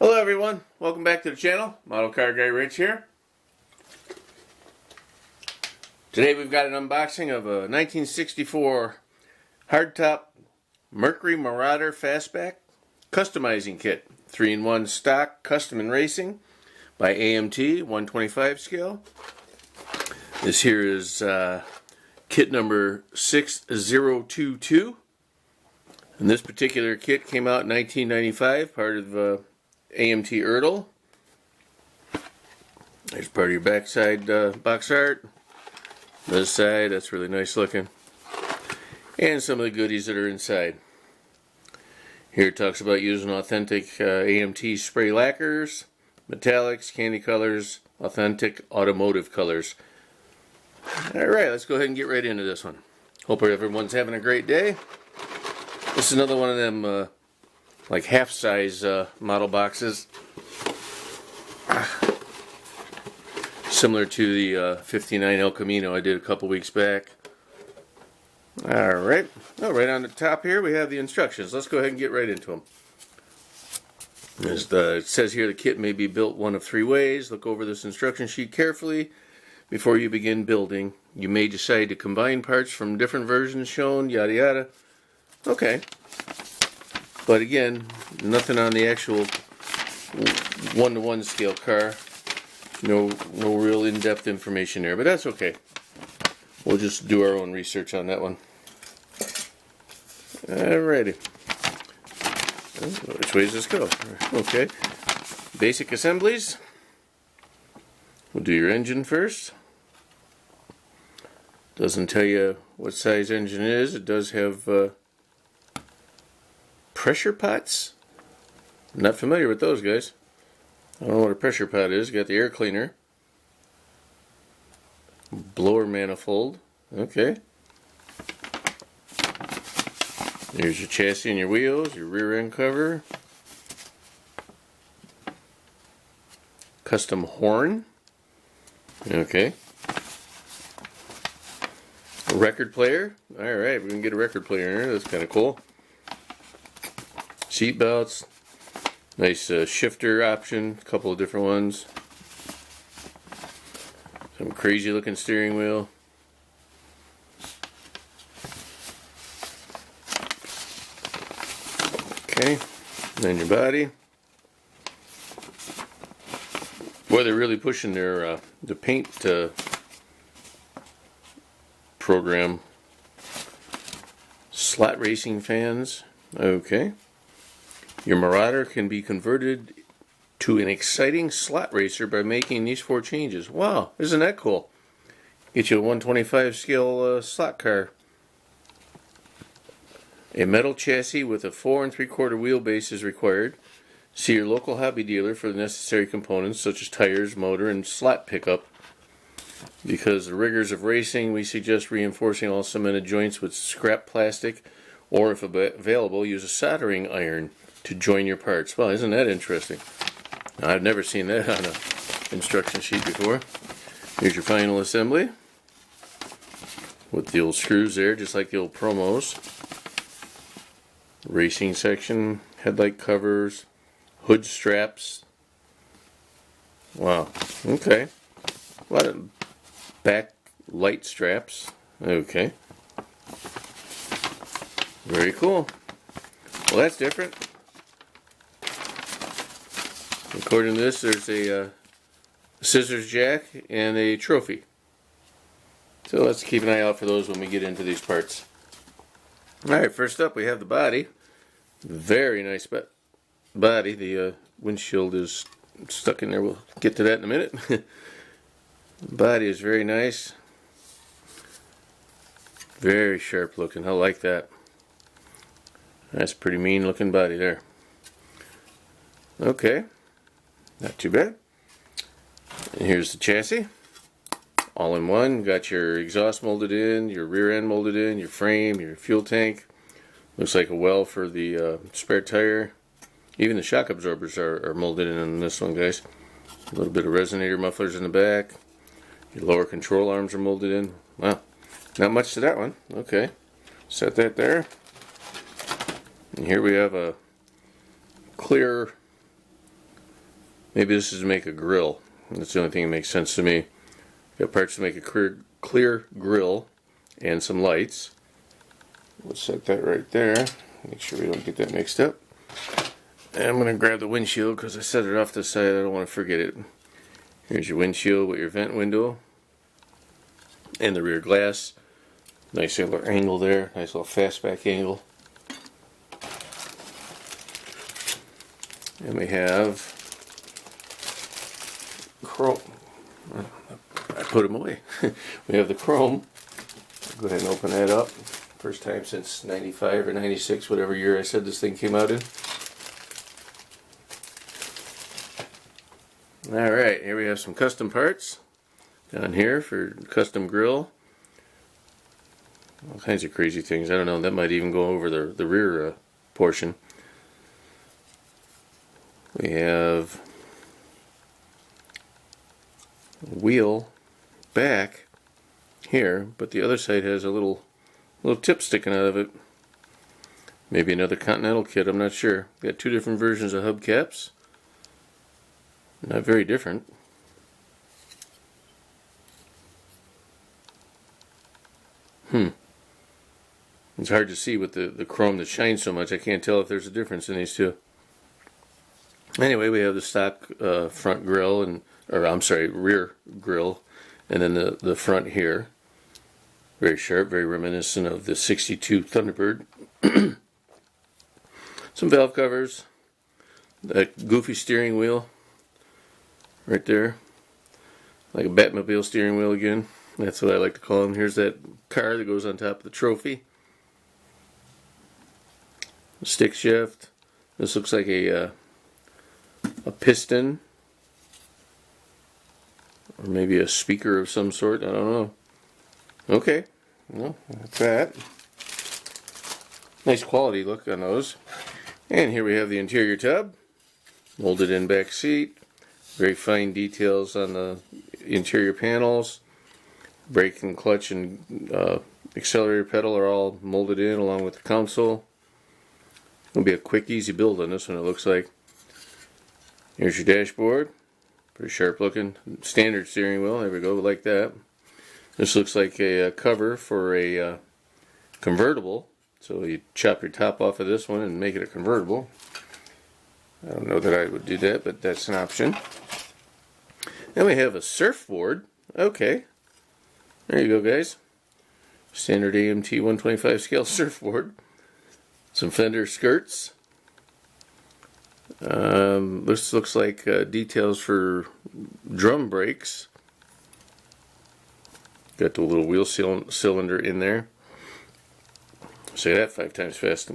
Hello everyone, welcome back to the channel. Model Car Guy Rich here. Today we've got an unboxing of a 1964 hardtop Mercury Marauder Fastback customizing kit. 3-in-1 stock, custom and racing by AMT, 125 scale. This here is kit number 6022. And this particular kit came out in 1995, part of AMT Ertl. There's part of your backside box art. This side, that's really nice looking. And some of the goodies that are inside. Here it talks about using authentic AMT spray lacquers, metallics, candy colors, authentic automotive colors. Alright, let's go ahead and get right into this one. Hope everyone's having a great day. This is another one of them like half-size model boxes, similar to the 59 El Camino I did a couple weeks back. Alright, right on the top here we have the instructions. Let's go ahead and get right into them. It says here the kit may be built one of three ways. Look over this instruction sheet carefully before you begin building. You may decide to combine parts from different versions shown, yada yada. Okay. But again, nothing on the actual one-to-one scale car. No real in-depth information there, but that's okay. We'll just do our own research on that one. Alrighty. Which way does this go? Okay. Basic assemblies. We'll do your engine first. Doesn't tell you what size engine it is. It does have pressure pots. I'm not familiar with those guys. I don't know what a pressure pot is. Got the air cleaner. Blower manifold. Okay. There's your chassis and your wheels, your rear end cover. Custom horn. Okay. A record player. Alright, we can get a record player in there. That's kind of cool. Seat belts. Nice shifter option. A couple of different ones. Some crazy looking steering wheel. Okay. Then your body. Boy, they're really pushing their the paint program. Slot racing fans. Okay. Your Marauder can be converted to an exciting slot racer by making these 4 changes. Wow, isn't that cool? Get you a 125 scale slot car. A metal chassis with a 4 3/4 wheelbase is required. See your local hobby dealer for the necessary components such as tires, motor, and slot pickup. Because the rigors of racing, we suggest reinforcing all cemented joints with scrap plastic, or if available, use a soldering iron to join your parts. Well, isn't that interesting? I've never seen that on an instruction sheet before. Here's your final assembly with the old screws there, just like the old promos. Racing section, headlight covers, hood straps. Wow, okay. A lot of back light straps. Okay. Very cool. Well, that's different. According to this, there's a scissors jack and a trophy. So let's keep an eye out for those when we get into these parts. Alright, first up we have the body. Very nice body. The windshield is stuck in there. We'll get to that in a minute. The body is very nice. Very sharp looking. I like that. That's a pretty mean looking body there. Okay. Not too bad. And here's the chassis. All in one. Got your exhaust molded in, your rear end molded in, your frame, your fuel tank. Looks like a well for the spare tire. Even the shock absorbers are molded in this one, guys. A little bit of resonator mufflers in the back. Your lower control arms are molded in. Wow. Not much to that one. Okay. Set that there. And here we have a clear Maybe this is to make a grill. That's the only thing that makes sense to me. Got parts to make a clear grill and some lights. We'll set that right there. Make sure we don't get that mixed up. And I'm going to grab the windshield because I set it off the side. I don't want to forget it. Here's your windshield with your vent window and the rear glass. Nice little angle there. Nice little fastback angle. And we have chrome. I put them away. We have the chrome. Go ahead and open that up. First time since 95 or 96, whatever year I said this thing came out in. Alright, here we have some custom parts down here for custom grill. All kinds of crazy things. I don't know, that might even go over the rear portion. We have wheel back here, but the other side has a little tip sticking out of it. Maybe another Continental kit, I'm not sure. Got two different versions of hubcaps. Not very different. It's hard to see with the chrome that shines so much. I can't tell if there's a difference in these two. Anyway, we have the stock front grill rear grill, and then the front here. Very sharp, very reminiscent of the 62 Thunderbird. Some valve covers, that goofy steering wheel right there, like a Batmobile steering wheel again. That's what I like to call them. Here's that car that goes on top of the trophy. The stick shift. This looks like a piston, or maybe a speaker of some sort. I don't know. Okay, well, that's that. Nice quality look on those. And here we have the interior tub, molded in back seat. Very fine details on the interior panels. Brake and clutch and accelerator pedal are all molded in along with the console. It'll be a quick, easy build on this one, it looks like. Here's your dashboard. Pretty sharp looking. Standard steering wheel. There we go, like that. This looks like a cover for a convertible. So you chop your top off of this one and make it a convertible. I don't know that I would do that, but that's an option. Then we have a surfboard. Okay. There you go, guys. Standard AMT 125 scale surfboard. Some fender skirts. This looks like details for drum brakes. Got the little wheel cylinder in there. Say that 5 times fast.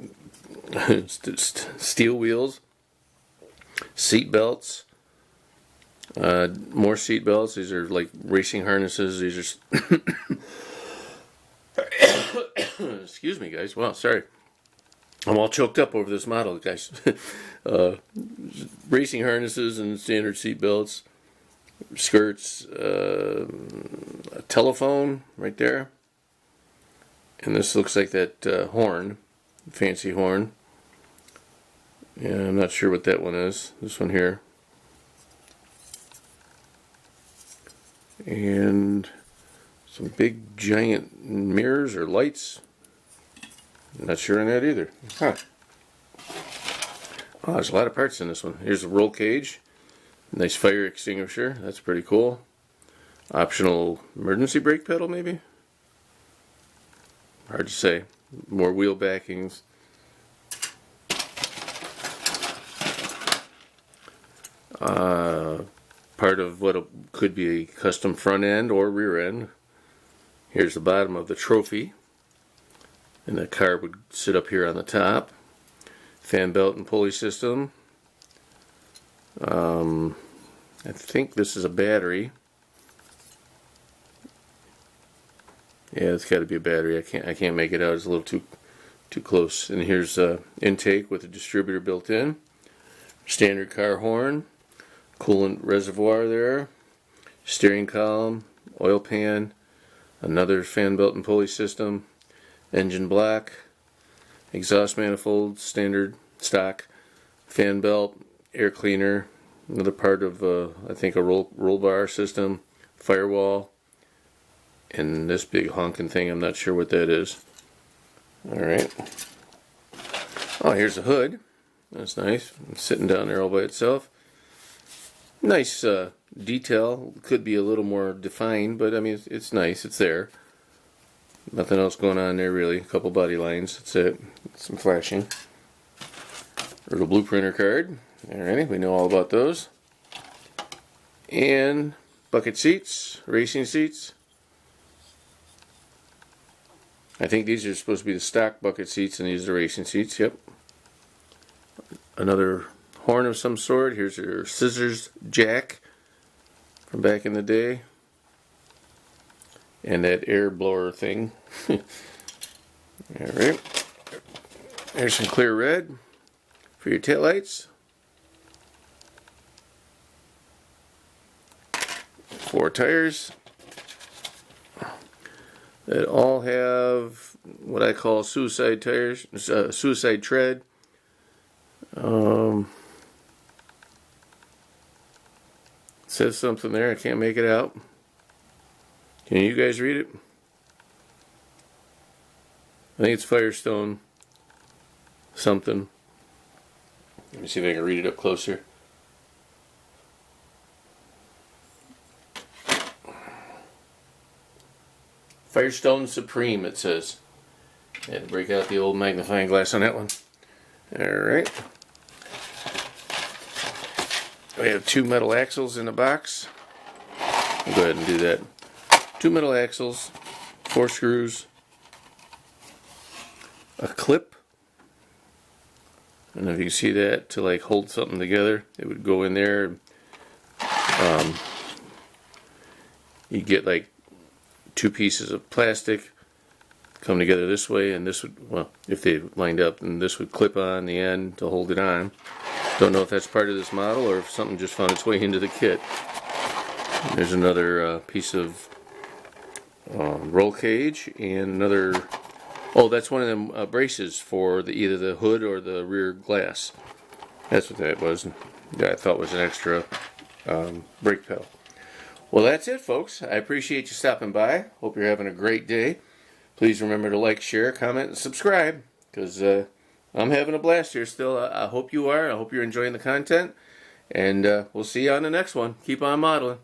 Steel wheels. Seat belts. More seat belts. These are like racing harnesses. These are... Excuse me, guys. Wow, sorry. I'm all choked up over this model, guys. Racing harnesses and standard seat belts. Skirts. A telephone right there. And this looks like that horn. Fancy horn. Yeah, I'm not sure what that one is. This one here. And some big giant mirrors or lights. Not sure on that either. Huh. Oh, there's a lot of parts in this one. Here's the roll cage. Nice fire extinguisher. That's pretty cool. Optional emergency brake pedal, maybe? Hard to say. More wheel backings. Part of what could be a custom front end or rear end. Here's the bottom of the trophy. And the car would sit up here on the top. Fan belt and pulley system. I think this is a battery. Yeah, it's got to be a battery. I can't make it out. It's a little too close. And here's intake with a distributor built in. Standard car horn. Coolant reservoir there. Steering column. Oil pan. Another fan belt and pulley system. Engine block. Exhaust manifold. Standard stock. Fan belt. Air cleaner. Another part of, I think, a roll bar system, firewall, and this big honking thing. I'm not sure what that is. Alright. Oh, here's the hood. That's nice. It's sitting down there all by itself. Nice detail. Could be a little more defined, but I mean, it's nice. It's there. Nothing else going on there really. A couple body lines. That's it. Some flashing. Ertl blueprinter card. Alrighty, we know all about those. And bucket seats, racing seats. I think these are supposed to be the stock bucket seats, and these are the racing seats. Yep. Another horn of some sort. Here's your scissors jack from back in the day. And that air blower thing. Alright. There's some clear red for your taillights. 4 tires that all have what I call suicide tires, suicide tread. It says something there. I can't make it out. Can you guys read it? I think it's Firestone something. Let me see if I can read it up closer. Firestone Supreme, it says. Had to break out the old magnifying glass on that one. Alright. We have 2 metal axles in the box. I'll go ahead and do that. 2 metal axles, 4 screws, a clip. I don't know if you can see that, to like hold something together. It would go in there. You get like 2 pieces of plastic come together this way, and this would, well, if they lined up, and this would clip on the end to hold it on. Don't know if that's part of this model or if something just found its way into the kit. There's another piece of roll cage, and another, oh, that's one of them braces for either the hood or the rear glass. That's what that was. I thought was an extra brake pedal. Well, that's it, folks. I appreciate you stopping by. Hope you're having a great day. Please remember to like, share, comment, and subscribe, because I'm having a blast here still. I hope you are. I hope you're enjoying the content, and we'll see you on the next one. Keep on modeling.